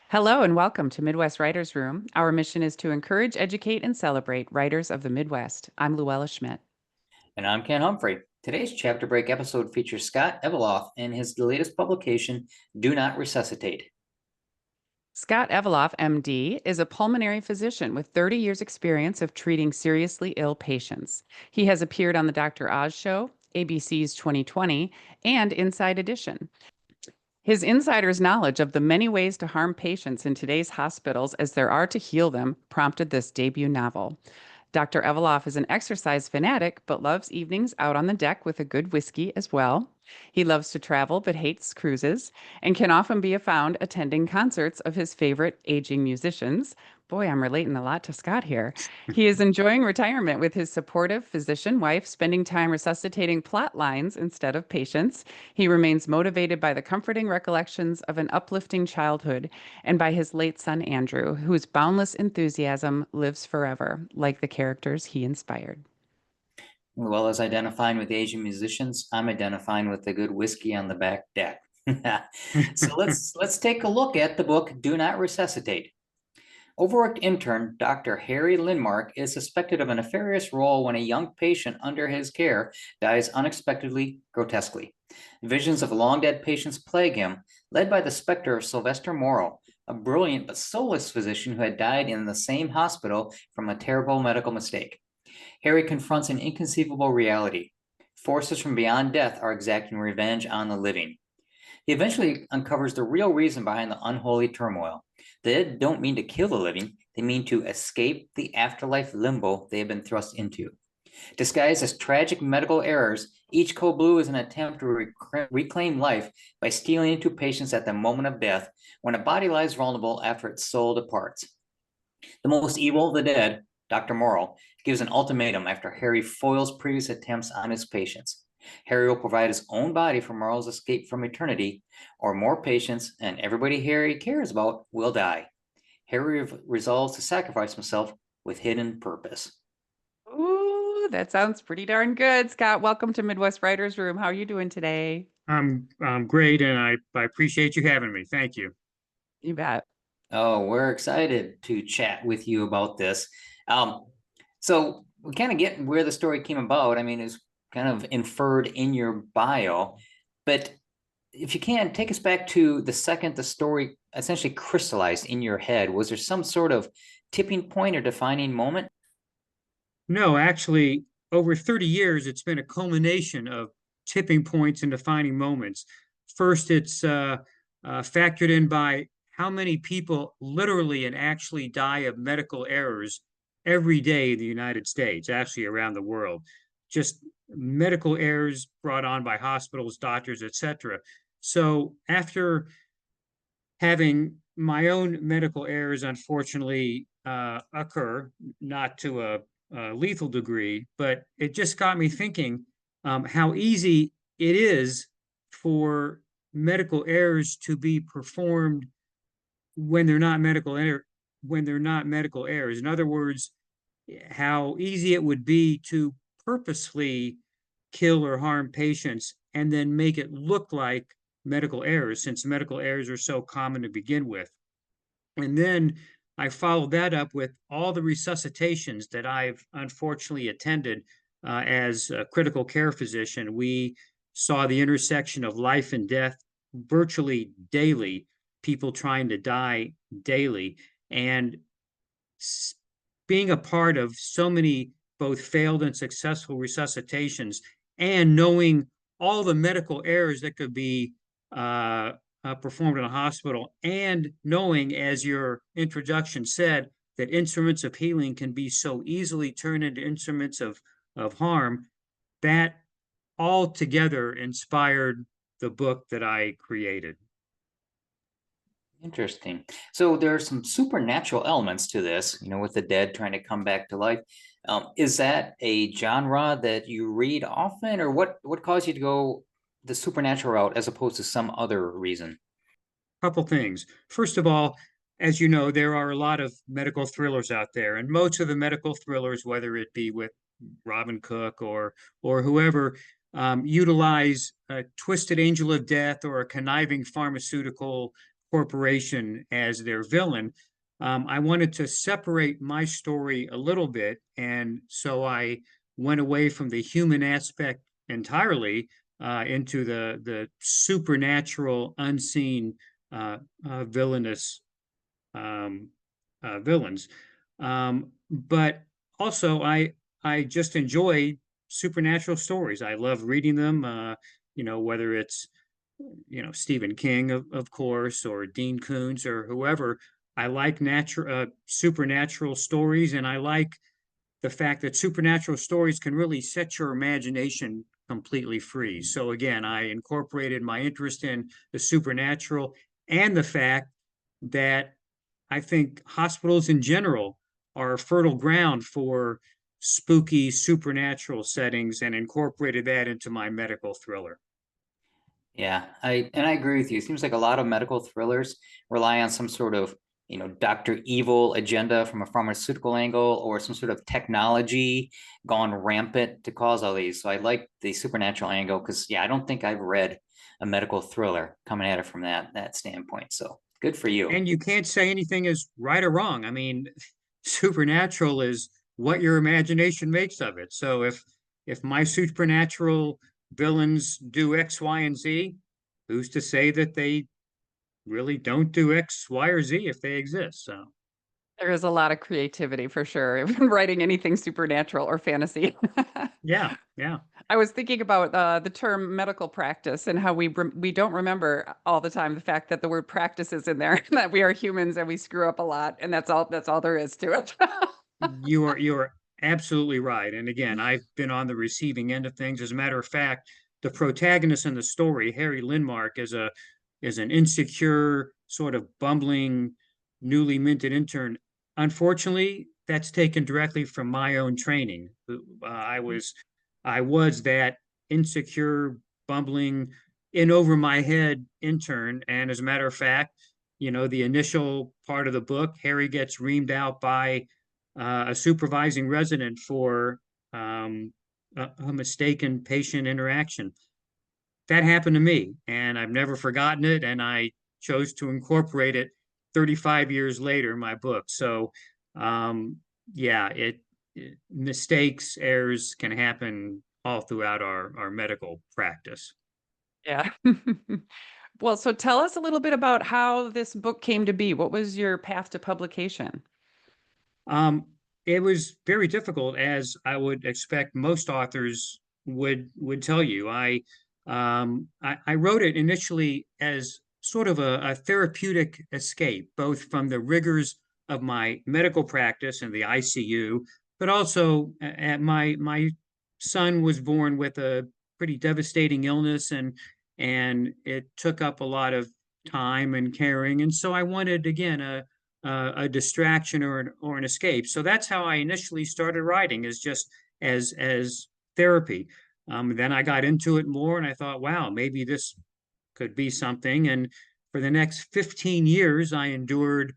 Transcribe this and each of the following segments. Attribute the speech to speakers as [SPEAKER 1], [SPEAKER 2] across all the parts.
[SPEAKER 1] Hello and welcome to Midwest Writers Room. Our mission is to encourage, educate, and celebrate writers of the Midwest. I'm Luella Schmidt.
[SPEAKER 2] And I'm Ken Humphrey. Today's chapter break episode features Scott Eveloff and his latest publication, Do Not Resuscitate.
[SPEAKER 1] Scott Eveloff, MD, is a pulmonary physician with 30 years' experience of treating seriously ill patients. He has appeared on The Dr. Oz Show, ABC's 2020, and Inside Edition. His insider's knowledge of the many ways to harm patients in today's hospitals as there are to heal them prompted this debut novel. Dr. Eveloff is an exercise fanatic, but loves evenings out on the deck with a good whiskey as well. He loves to travel, but hates cruises, and can often be found attending concerts of his favorite aging musicians. Boy, I'm relating a lot to Scott here. He is enjoying retirement with his supportive physician wife, spending time resuscitating plot lines instead of patients. He remains motivated by the comforting recollections of an uplifting childhood and by his late son, Andrew, whose boundless enthusiasm lives forever, like the characters he inspired.
[SPEAKER 2] Well as identifying with Asian musicians, I'm identifying with the good whiskey on the back deck. So let's take a look at the book Do Not Resuscitate. Overworked intern Dr. Harry LINDMARK is suspected of a nefarious role when a young patient under his care dies unexpectedly, grotesquely. Visions of long-dead patients plague him, led by the specter of SYLVESTER MORROW, a brilliant but soulless physician who had died in the same hospital from a terrible medical mistake. Harry confronts an inconceivable reality. Forces from beyond death are exacting revenge on the living. He eventually uncovers the real reason behind the unholy turmoil. The dead don't mean to kill the living, they mean to escape the afterlife limbo they have been thrust into. Disguised as tragic medical errors, each code blue is an attempt to reclaim life by stealing into patients at the moment of death when a body lies vulnerable after its soul departs. The most evil of the dead, Dr. Morrow, gives an ultimatum after Harry foils previous attempts on his patients. Harry will provide his own body for Morrow's escape from eternity, or more patients and everybody Harry cares about will die. Harry resolves to sacrifice himself with hidden purpose.
[SPEAKER 1] Ooh, that sounds pretty darn good. Scott, welcome to Midwest Writers Room. How are you doing today?
[SPEAKER 3] I'm great, and I appreciate you having me. Thank you.
[SPEAKER 1] You bet.
[SPEAKER 2] Oh, we're excited to chat with you about this. So we kind of get where the story came about. I mean, it's kind of inferred in your bio, but if you can, take us back to the second the story essentially crystallized in your head. Was there some sort of tipping point or defining moment?
[SPEAKER 3] No, actually, over 30 years, it's been a culmination of tipping points and defining moments. First, it's factored in by how many people literally and actually die of medical errors every day in the United States, actually around the world. Just medical errors brought on by hospitals, doctors, etc. So after having my own medical errors, unfortunately, occur, not to a lethal degree, but it just got me thinking how easy it is for medical errors to be performed when they're not when they're not medical errors. In other words, how easy it would be to purposely kill or harm patients and then make it look like medical errors, since medical errors are so common to begin with. And then I followed that up with all the resuscitations that I've unfortunately attended as a critical care physician. We saw the intersection of life and death virtually daily, people trying to die daily. And being a part of so many both failed and successful resuscitations, and knowing all the medical errors that could be performed in a hospital, and knowing, as your introduction said, that instruments of healing can be so easily turned into instruments of harm, that all together inspired the book that I created.
[SPEAKER 2] Interesting. So there are some supernatural elements to this, with the dead trying to come back to life. Is that a genre that you read often, or what caused you to go the supernatural route as opposed to some other reason?
[SPEAKER 3] Couple things. First of all, as you know, there are a lot of medical thrillers out there, and most of the medical thrillers, whether it be with Robin Cook or whoever, utilize a twisted angel of death or a conniving pharmaceutical corporation as their villain. I wanted to separate my story a little bit, and so I went away from the human aspect entirely into the supernatural, unseen, villainous villains. But also, I just enjoy supernatural stories. I love reading them. Whether it's Stephen King, of course, or Dean Koontz, or whoever. I like natural supernatural stories, and I like the fact that supernatural stories can really set your imagination completely free. So again, I incorporated my interest in the supernatural and the fact that I think hospitals in general are fertile ground for spooky supernatural settings, and incorporated that into my medical thriller.
[SPEAKER 2] Yeah, I agree with you. It seems like a lot of medical thrillers rely on some sort of, Dr. Evil agenda from a pharmaceutical angle, or some sort of technology gone rampant to cause all these. So I like the supernatural angle because, yeah, I don't think I've read a medical thriller coming at it from that standpoint. So good for you.
[SPEAKER 3] And you can't say anything is right or wrong. I mean, supernatural is what your imagination makes of it. So if my supernatural villains do X, Y, and Z, who's to say that they really don't do X, Y, or Z if they exist? So
[SPEAKER 1] There is a lot of creativity for sure in writing anything supernatural or fantasy.
[SPEAKER 3] yeah, yeah.
[SPEAKER 1] I was thinking about the term medical practice and how we don't remember all the time the fact that the word practice is in there, that we are humans and we screw up a lot, and that's all there is to it.
[SPEAKER 3] You are absolutely right. And again, I've been on the receiving end of things. As a matter of fact, the protagonist in the story, Harry Lindmark, is an insecure, sort of bumbling, newly minted intern. Unfortunately, that's taken directly from my own training. I was that insecure, bumbling, in over my head intern. And as a matter of fact, the initial part of the book, Harry gets reamed out by a supervising resident for a mistaken patient interaction. That happened to me, and I've never forgotten it. And I chose to incorporate it 35 years later in my book. So, yeah, mistakes, errors can happen all throughout our medical practice.
[SPEAKER 1] Yeah. Well, so tell us a little bit about how this book came to be. What was your path to publication?
[SPEAKER 3] Um, it was very difficult, as I would expect most authors would tell you. I wrote it initially as sort of a therapeutic escape, both from the rigors of my medical practice in the ICU, but also at my son was born with a pretty devastating illness, and it took up a lot of time and caring, and so I wanted again a distraction or an escape. So that's how I initially started writing, is just as therapy. Then I got into it more, and I thought, wow, maybe this could be something. And for the next 15 years, I endured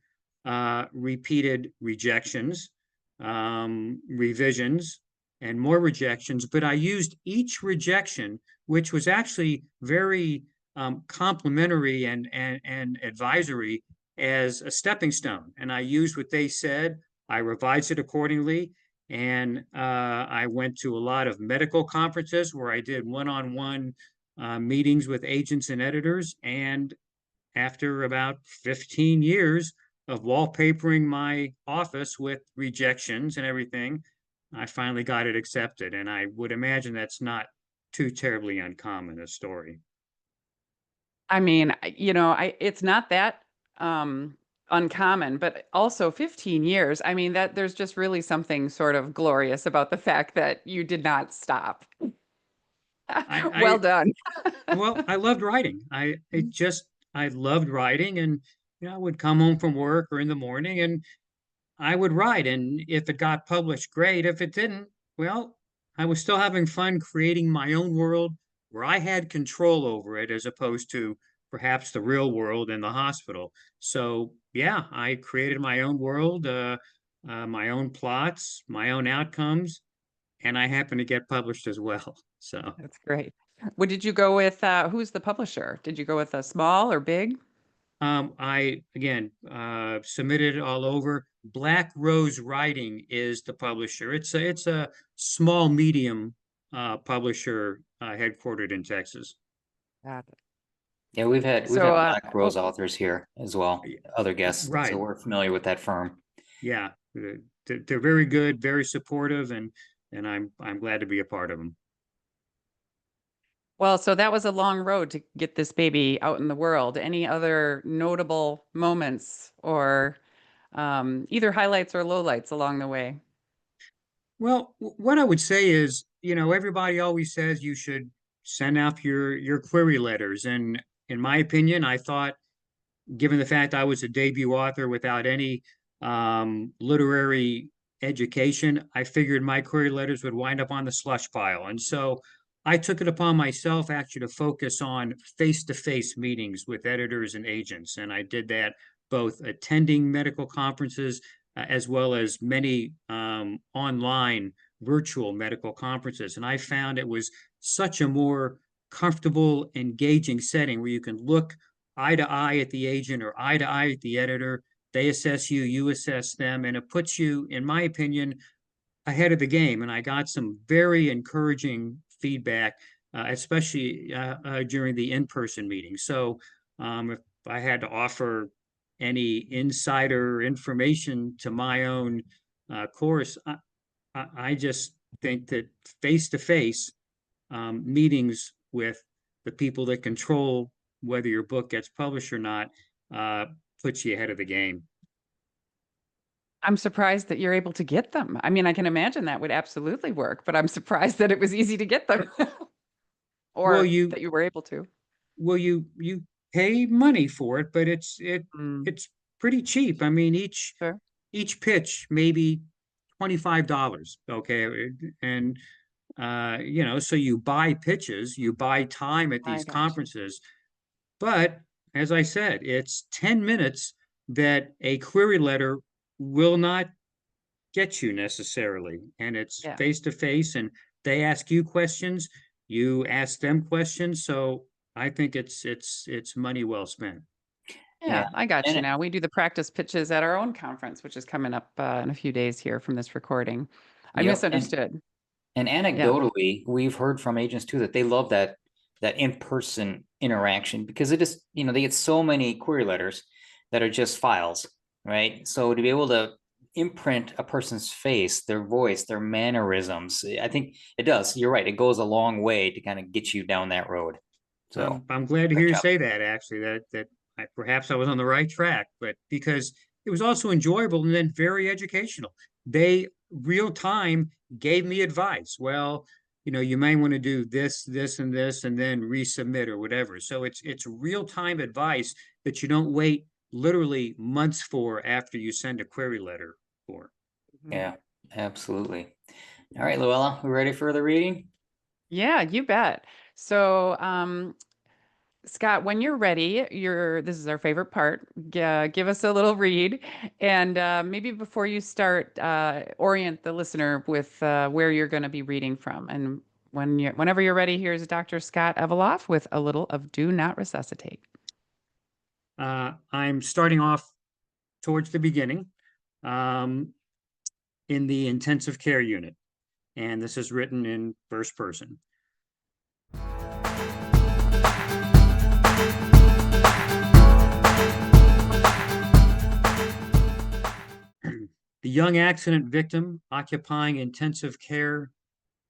[SPEAKER 3] repeated rejections, revisions, and more rejections. But I used each rejection, which was actually very complimentary and advisory, as a stepping stone. And I used what they said. I revised it accordingly. And I went to a lot of medical conferences where I did one-on-one meetings with agents and editors. And after about 15 years of wallpapering my office with rejections and everything, I finally got it accepted. And I would imagine that's not too terribly uncommon a story.
[SPEAKER 1] I mean, it's not that uncommon, but also 15 years. I mean, that there's just really something sort of glorious about the fact that you did not stop. Well
[SPEAKER 3] I
[SPEAKER 1] done.
[SPEAKER 3] Well, I loved writing. I loved writing, and I would come home from work or in the morning, and I would write. And if it got published, great. If it didn't, well, I was still having fun creating my own world where I had control over it, as opposed to perhaps the real world in the hospital. So yeah, I created my own world, my own plots, my own outcomes, and I happened to get published as well. So.
[SPEAKER 1] That's great. What did you go with? Who's the publisher? Did you go with a small or big?
[SPEAKER 3] I, again, submitted it all over. Black Rose Writing is the publisher. It's a small medium publisher headquartered in Texas.
[SPEAKER 1] Got it.
[SPEAKER 2] Yeah, we've had
[SPEAKER 1] So,
[SPEAKER 2] Black Rose authors here as well, other guests,
[SPEAKER 3] Right.
[SPEAKER 2] so we're familiar with that firm.
[SPEAKER 3] Yeah, they're very good, very supportive, and I'm glad to be a part of them.
[SPEAKER 1] well, so that was a long road to get this baby out in the world. Any other notable moments or either highlights or lowlights along the way?
[SPEAKER 3] Well, what I would say is, everybody always says you should send out your query letters, and in my opinion, I thought, given the fact I was a debut author without any literary education, I figured my query letters would wind up on the slush pile. And so I took it upon myself actually to focus on face-to-face meetings with editors and agents. And I did that both attending medical conferences as well as many online virtual medical conferences. And I found it was such a more comfortable, engaging setting where you can look eye to eye at the agent or eye to eye at the editor. They assess you, you assess them, and it puts you, in my opinion, ahead of the game. And I got some very encouraging feedback, especially during the in-person meeting. So if I had to offer any insider information to my own course, I just think that face-to-face meetings with the people that control whether your book gets published or not puts you ahead of the game.
[SPEAKER 1] I'm surprised that you're able to get them. I mean, I can imagine that would absolutely work, but I'm surprised that it was easy to get them
[SPEAKER 3] Well,
[SPEAKER 1] or that you were able to.
[SPEAKER 3] you pay money for it, but
[SPEAKER 1] Mm,
[SPEAKER 3] it's pretty cheap. I mean,
[SPEAKER 1] sure.
[SPEAKER 3] each pitch maybe $25. Okay, and so you buy pitches, you buy time at
[SPEAKER 1] I
[SPEAKER 3] these
[SPEAKER 1] got you.
[SPEAKER 3] conferences. But as I said, it's 10 minutes that a query letter will not get you necessarily. And it's
[SPEAKER 1] Yeah.
[SPEAKER 3] face to face, and they ask you questions, you ask them questions. So I think it's money well spent.
[SPEAKER 2] Yeah,
[SPEAKER 1] Yeah, I got you
[SPEAKER 2] and
[SPEAKER 1] now. We do the practice pitches at our own conference, which is coming up in a few days here from this recording. I
[SPEAKER 2] yep,
[SPEAKER 1] misunderstood.
[SPEAKER 2] and
[SPEAKER 1] Yeah.
[SPEAKER 2] anecdotally, we've heard from agents too that they love that in-person interaction because it is, they get so many query letters that are just files, right? So to be able to imprint a person's face, their voice, their mannerisms, I think it does. You're right. It goes a long way to kind of get you down that road. So
[SPEAKER 3] I'm glad to hear
[SPEAKER 2] great
[SPEAKER 3] you
[SPEAKER 2] job.
[SPEAKER 3] say that, actually, that perhaps I was on the right track, but because it was also enjoyable and then very educational. They real time gave me advice. Well, you may want to do this, this, and this, and then resubmit or whatever. So it's real time advice that you don't wait literally months for after you send a query letter for.
[SPEAKER 1] Mhm.
[SPEAKER 2] Yeah, absolutely. All right, Luella, we ready for the reading?
[SPEAKER 1] Yeah, you bet. So, Scott, when you're ready, this is our favorite part. Give us a little read, and maybe before you start, orient the listener with where you're going to be reading from. And whenever you're ready, here's Dr. Scott Eveloff with a little of "Do Not Resuscitate."
[SPEAKER 3] I'm starting off towards the beginning in the intensive care unit, and this is written in first person. The young accident victim occupying intensive care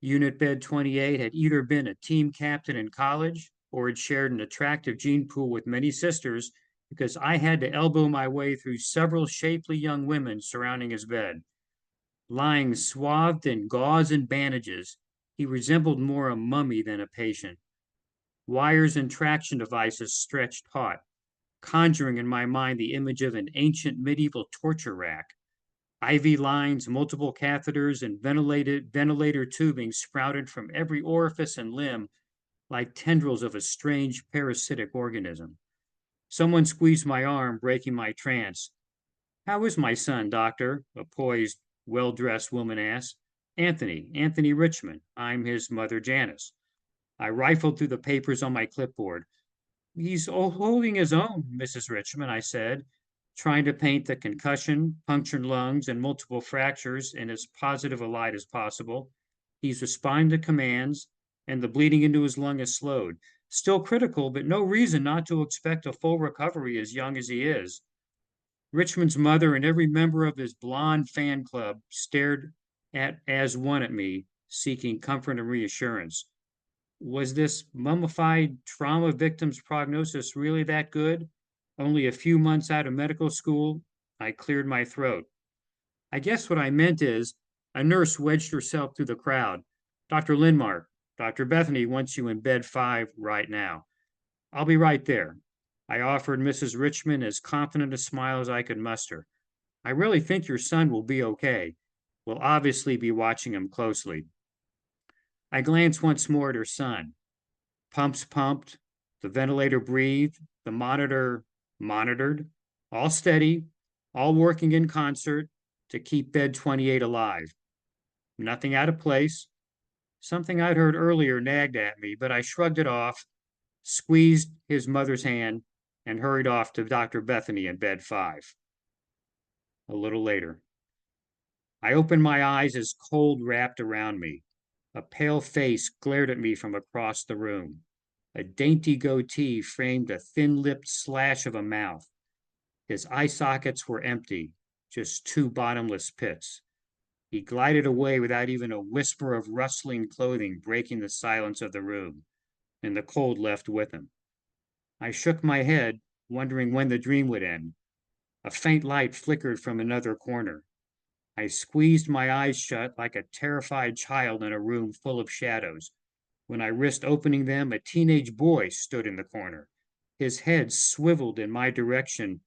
[SPEAKER 3] unit bed 28 had either been a team captain in college or had shared an attractive gene pool with many sisters because I had to elbow my way through several shapely young women surrounding his bed. Lying swathed in gauze and bandages, he resembled more a mummy than a patient. Wires and traction devices stretched taut, conjuring in my mind the image of an ancient medieval torture rack. IV lines, multiple catheters, and ventilator tubing sprouted from every orifice and limb like tendrils of a strange parasitic organism. Someone squeezed my arm, breaking my trance. How is my son, doctor? A poised, well-dressed woman asked. Anthony Richmond. I'm his mother, Janice. I rifled through the papers on my clipboard. He's holding his own, Mrs. Richmond, I said, trying to paint the concussion, punctured lungs, and multiple fractures in as positive a light as possible. He's responding to commands, and the bleeding into his lung is slowed. Still critical, but no reason not to expect a full recovery as young as he is. Richmond's mother and every member of his blonde fan club stared at as one at me, seeking comfort and reassurance. Was this mummified trauma victim's prognosis really that good? Only a few months out of medical school, I cleared my throat. I guess what I meant is a nurse wedged herself through the crowd. Dr. LINDMARK, Dr. Bethany wants you in bed 5 right now. I'll be right there. I offered Mrs. Richmond as confident a smile as I could muster. I really think your son will be okay. We'll obviously be watching him closely. I glanced once more at her son. Pumps pumped, the ventilator breathed, the monitor monitored, all steady, all working in concert to keep bed 28 alive. Nothing out of place. Something I'd heard earlier nagged at me, but I shrugged it off, squeezed his mother's hand, and hurried off to Dr. Bethany in bed 5. A little later, I opened my eyes as cold wrapped around me. A pale face glared at me from across the room. A dainty goatee framed a thin-lipped slash of a mouth. His eye sockets were empty, just 2 bottomless pits. He glided away without even a whisper of rustling clothing breaking the silence of the room, and the cold left with him. I shook my head, wondering when the dream would end. A faint light flickered from another corner. I squeezed my eyes shut like a terrified child in a room full of shadows. When I risked opening them, a teenage boy stood in the corner. His head swiveled in my direction.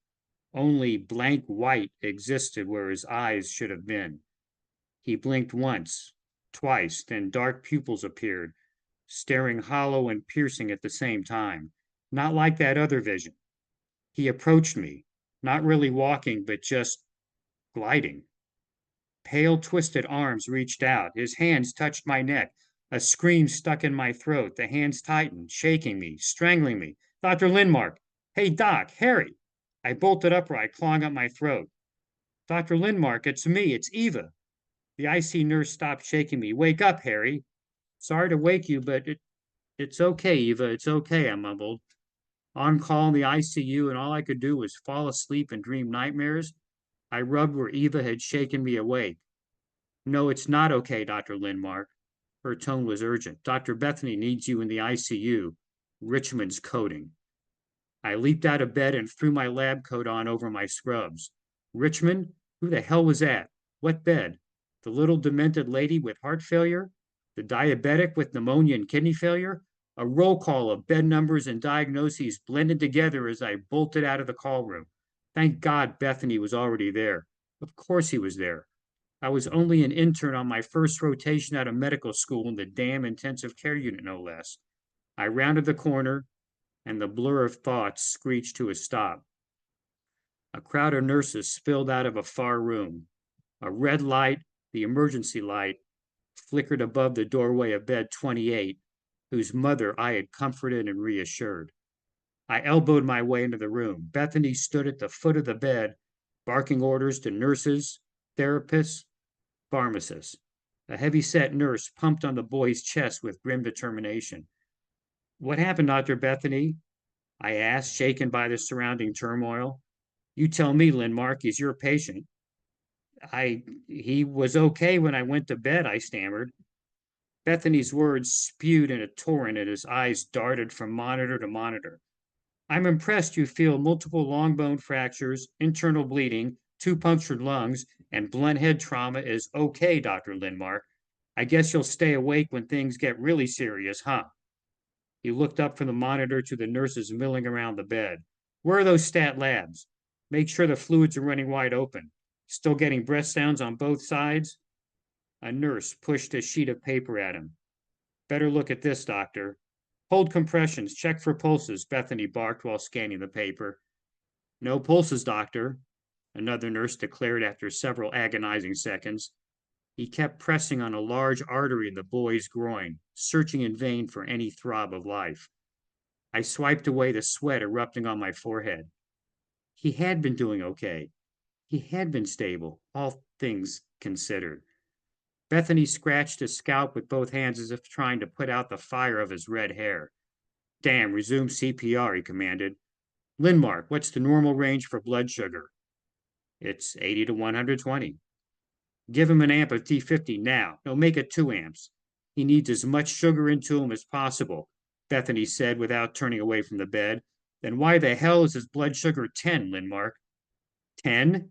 [SPEAKER 3] Only blank white existed where his eyes should have been. He blinked once, twice, then dark pupils appeared, staring hollow and piercing at the same time, not like that other vision. He approached me, not really walking, but just gliding. Pale, twisted arms reached out. His hands touched my neck. A scream stuck in my throat. The hands tightened, shaking me, strangling me. Dr. LINDMARK! Hey, Doc, Harry! I bolted upright, clawing at my throat. Dr. LINDMARK, it's me, it's Eva. The IC nurse stopped shaking me. Wake up, Harry. Sorry to wake you, but it's okay, Eva, it's okay, I mumbled. On call in the ICU, and all I could do was fall asleep and dream nightmares. I rubbed where Eva had shaken me awake. No, it's not okay, Dr. LINDMARK. Her tone was urgent. Dr. Bethany needs you in the ICU. Richmond's coding. I leaped out of bed and threw my lab coat on over my scrubs. Richmond? Who the hell was that? What bed? The little demented lady with heart failure? The diabetic with pneumonia and kidney failure? A roll call of bed numbers and diagnoses blended together as I bolted out of the call room. Thank God Bethany was already there. Of course he was there. I was only an intern on my first rotation out of medical school in the damn intensive care unit, no less. I rounded the corner, and the blur of thoughts screeched to a stop. A crowd of nurses spilled out of a far room. A red light, the emergency light, flickered above the doorway of bed 28, whose mother I had comforted and reassured. I elbowed my way into the room. Bethany stood at the foot of the bed, barking orders to nurses, therapists, pharmacists. A heavy-set nurse pumped on the boy's chest with grim determination. What happened, Dr. Bethany? I asked, shaken by the surrounding turmoil. You tell me, LINDMARK, he's your patient. He was okay when I went to bed, I stammered. Bethany's words spewed in a torrent and his eyes darted from monitor to monitor. I'm impressed you feel multiple long bone fractures, internal bleeding, 2 punctured lungs, and blunt head trauma is okay, Dr. LINDMARK. I guess you'll stay awake when things get really serious, huh? He looked up from the monitor to the nurses milling around the bed. Where are those stat labs? Make sure the fluids are running wide open. Still getting breath sounds on both sides? A nurse pushed a sheet of paper at him. Better look at this, doctor. Hold compressions, check for pulses, Bethany barked while scanning the paper. No pulses, doctor, another nurse declared after several agonizing seconds. He kept pressing on a large artery in the boy's groin, searching in vain for any throb of life. I swiped away the sweat erupting on my forehead. He had been doing okay. He had been stable, all things considered. Bethany scratched his scalp with both hands as if trying to put out the fire of his red hair. Damn, resume CPR, he commanded. LINDMARK, what's the normal range for blood sugar? It's 80 to 120. Give him an amp of T50 now. No, make it 2 amps. He needs as much sugar into him as possible, Bethany said without turning away from the bed. Then why the hell is his blood sugar 10, LINDMARK? 10?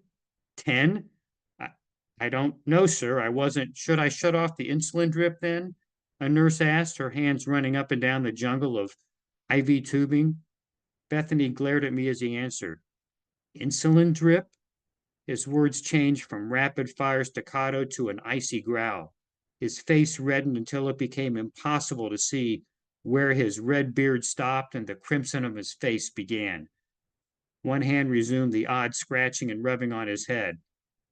[SPEAKER 3] 10? I don't know, sir. I wasn't. Should I shut off the insulin drip then? A nurse asked, her hands running up and down the jungle of IV tubing. Bethany glared at me as he answered. Insulin drip? His words changed from rapid fire staccato to an icy growl. His face reddened until it became impossible to see where his red beard stopped and the crimson of his face began. One hand resumed the odd scratching and rubbing on his head.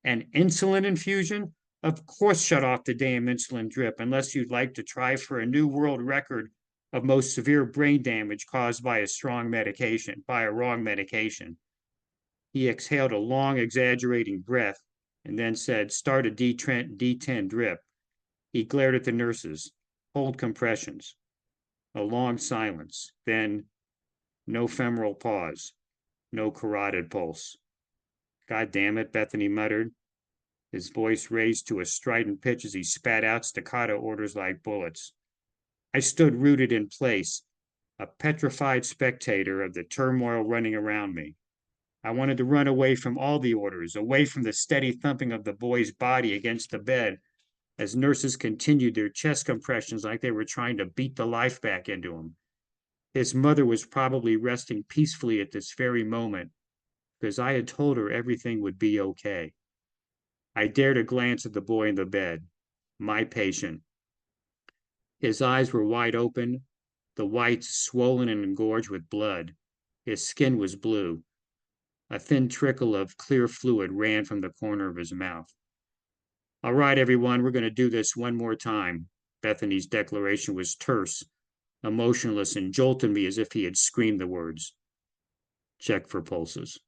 [SPEAKER 3] An insulin infusion? Of course, shut off the damn insulin drip unless you'd like to try for a new world record of most severe brain damage caused by a wrong medication. He exhaled a long, exaggerating breath and then said, start a D10 drip. He glared at the nurses. Hold compressions. A long silence. Then, no femoral pause. No carotid pulse. God damn it, Bethany muttered, his voice raised to a strident pitch as he spat out staccato orders like bullets. I stood rooted in place, a petrified spectator of the turmoil running around me. I wanted to run away from all the orders, away from the steady thumping of the boy's body against the bed as nurses continued their chest compressions like they were trying to beat the life back into him. His mother was probably resting peacefully at this very moment because I had told her everything would be okay. I dared a glance at the boy in the bed, my patient. His eyes were wide open, the whites swollen and engorged with blood. His skin was blue. A thin trickle of clear fluid ran from the corner of his mouth. All right, everyone, we're going to do this one more time. Bethany's declaration was terse, emotionless, and jolted me as if he had screamed the words. Check for pulses.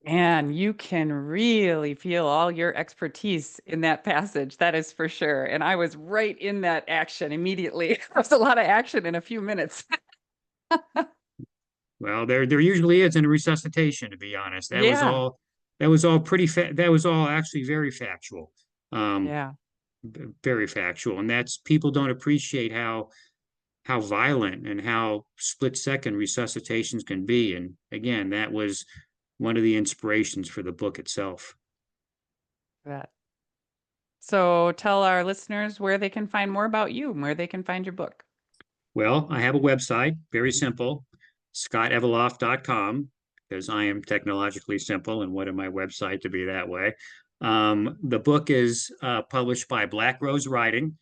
[SPEAKER 1] And you can really feel all your expertise in that passage. That is for sure. And I was right in that action immediately. There was a lot of action in a few minutes.
[SPEAKER 3] Well, there usually is in a resuscitation, to be honest. That was
[SPEAKER 1] Yeah.
[SPEAKER 3] all. That was all that was all actually very factual.
[SPEAKER 1] Yeah.
[SPEAKER 3] Very factual, and that's people don't appreciate how violent and how split second resuscitations can be. And again, that was one of the inspirations for the book itself.
[SPEAKER 1] That. So tell our listeners where they can find more about you and where they can find your book.
[SPEAKER 3] Well, I have a website, very simple, scotteveloff.com, because I am technologically simple and wanted my website to be that way. The book is published by Black Rose Writing.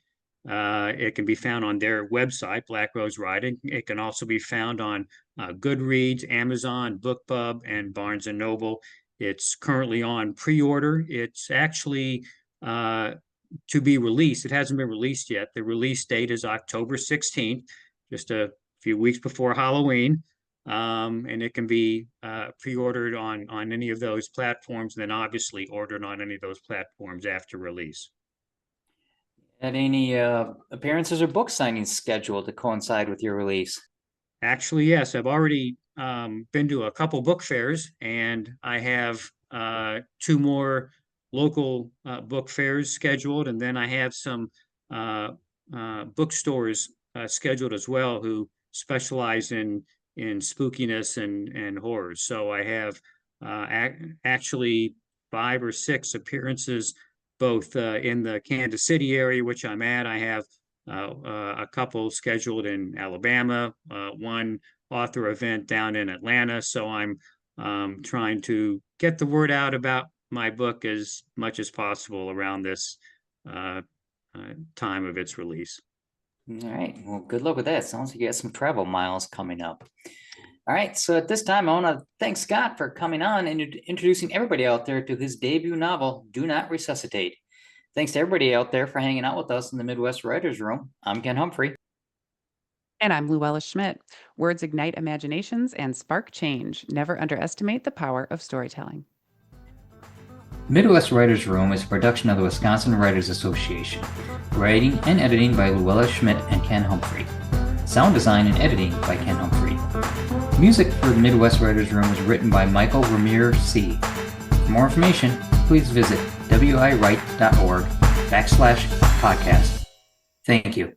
[SPEAKER 3] It can be found on their website, Black Rose Writing. It can also be found on Goodreads, Amazon, BookPub, and Barnes & Noble. It's currently on pre-order. It's actually to be released. It hasn't been released yet. The release date is October 16th, just a few weeks before Halloween. And it can be pre-ordered on any of those platforms, and then obviously ordered on any of those platforms after release.
[SPEAKER 2] Had any appearances or book signings scheduled to coincide with your release?
[SPEAKER 3] Actually, yes. I've already been to a couple book fairs, and I have 2 more local book fairs scheduled, and then I have some bookstores scheduled as well who specialize in spookiness and horrors. So I have actually 5 or 6 appearances both in the Kansas City area, which I'm at. I have a couple scheduled in Alabama, one author event down in Atlanta. So I'm trying to get the word out about my book as much as possible around this time of its release.
[SPEAKER 2] All right. Well, good luck with that. Sounds like you got some travel miles coming up. All right, so at this time, I want to thank Scott for coming on and introducing everybody out there to his debut novel, Do Not Resuscitate. Thanks to everybody out there for hanging out with us in the Midwest Writers Room. I'm Ken Humphrey.
[SPEAKER 1] And I'm Luella Schmidt. Words ignite imaginations and spark change. Never underestimate the power of storytelling.
[SPEAKER 2] Midwest Writers Room is a production of the Wisconsin Writers Association. Writing and editing by Luella Schmidt and Ken Humphrey. Sound design and editing by Ken Humphrey. Music for the Midwest Writers Room was written by Michael Ramir C. For more information, please visit wiwrite.org/podcast. Thank you.